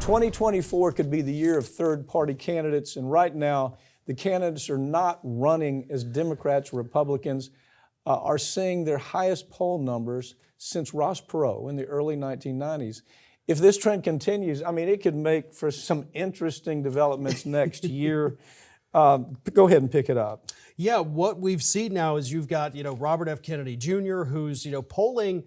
2024 could be the year of third-party candidates, and right now, the candidates are not running as Democrats or Republicans, are seeing their highest poll numbers since Ross Perot in the early 1990s. If this trend continues, I mean, it could make for some interesting developments next year. Go ahead and pick it up. Yeah, what we've seen now is you've got, Robert F. Kennedy Jr., who's, polling,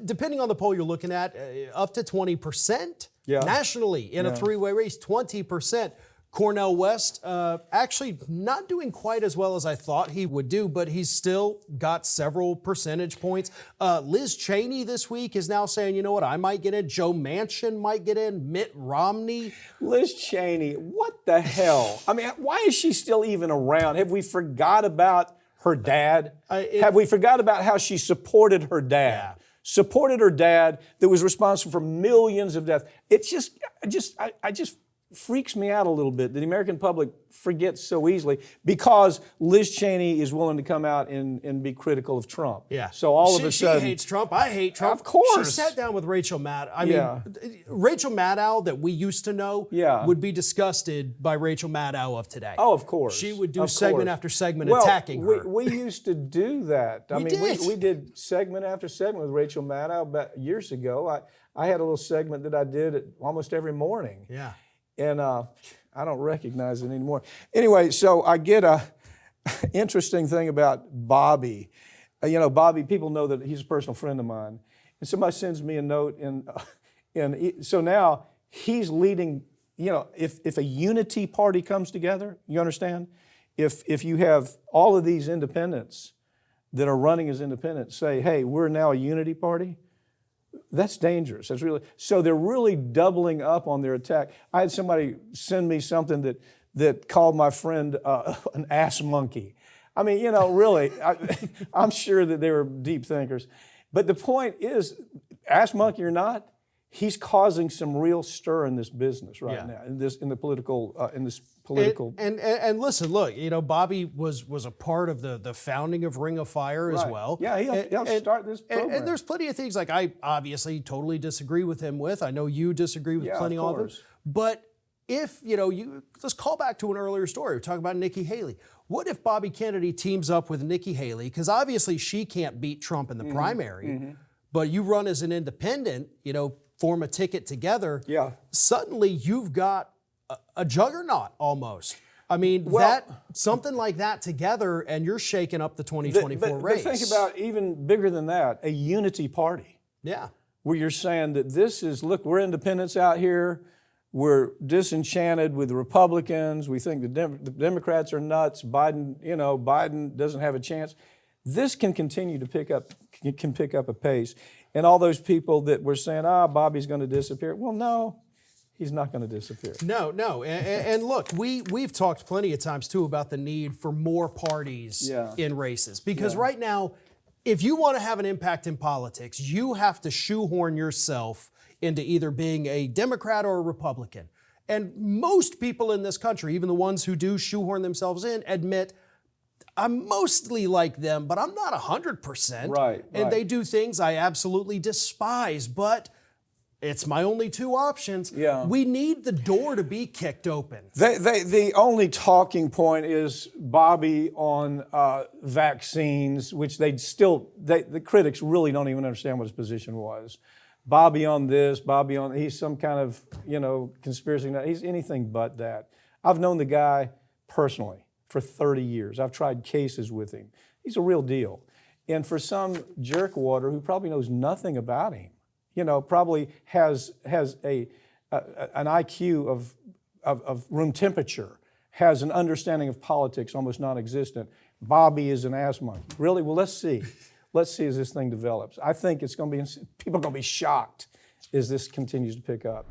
depending on the poll you're looking at, up to 20%. Yeah. Nationally in a three-way race, 20%. Cornel West actually not doing quite as well as I thought he would do, but he's still got several percentage points. Liz Cheney this week is now saying, you know what, I might get in. Joe Manchin might get in. Mitt Romney. Liz Cheney, what the hell? I mean, why is she still even around? Have we forgot about her dad? Have we forgot about how she supported her dad? Yeah. Supported her dad that was responsible for millions of deaths. It just freaks me out a little bit that the American public forgets so easily because Liz Cheney is willing to come out and be critical of Trump. Yeah. So all of a sudden, she hates Trump. I hate Trump. Of course. She sat down with Rachel Maddow. Rachel Maddow that we used to know would be disgusted by Rachel Maddow of today. Oh, of course. She would do segment after segment attacking her. We used to do that. We did segment after segment with Rachel Maddow about years ago. I had a little segment that I did almost every morning. Yeah. And I don't recognize it anymore. Anyway, so I get a interesting thing about Bobby. Bobby, people know that he's a personal friend of mine. And somebody sends me a note, and so now he's leading, if a unity party comes together, you understand? If you have all of these independents that are running as independents say, hey, we're now a unity party, that's dangerous. So they're really doubling up on their attack. I had somebody send me something that called my friend an ass monkey. I mean, really, I'm sure that they were deep thinkers. But the point is, ass monkey or not, he's causing some real stir in this business now, in this political. And listen, look, Bobby was a part of the founding of Ring of Fire as well. Yeah, he'll start this program. And there's plenty of things like I obviously totally disagree with him with. I know you disagree with plenty of them. But if, let's call back to an earlier story. We're talking about Nikki Haley. What if Bobby Kennedy teams up with Nikki Haley? Because obviously she can't beat Trump in the primary, but you run as an independent, form a ticket together. Yeah. Suddenly you've got a juggernaut almost. I mean, something like that together, and you're shaking up the 2024 race. But think about even bigger than that, a unity party. Yeah. Where you're saying that look, we're independents out here. We're disenchanted with the Republicans. We think the Democrats are nuts. Biden doesn't have a chance. This can continue to pick up a pace. And all those people that were saying, Bobby's going to disappear. Well, no. He's not going to disappear. No. And look, we've talked plenty of times, too, about the need for more parties in races. Because right now, if you want to have an impact in politics, you have to shoehorn yourself into either being a Democrat or a Republican. And most people in this country, even the ones who do shoehorn themselves in, admit, I'm mostly like them, but I'm not 100%. Right. And they do things I absolutely despise, but it's my only two options. Yeah. We need the door to be kicked open. The only talking point is Bobby on vaccines, which the critics really don't even understand what his position was. Bobby on this, he's some kind of, conspiracy. He's anything but that. I've known the guy personally for 30 years. I've tried cases with him. He's a real deal. And for some jerkwater who probably knows nothing about him, probably has an IQ of room temperature, has an understanding of politics almost non-existent. Bobby is an ass monkey. Really? Well, let's see. Let's see as this thing develops. I think people are going to be shocked as this continues to pick up.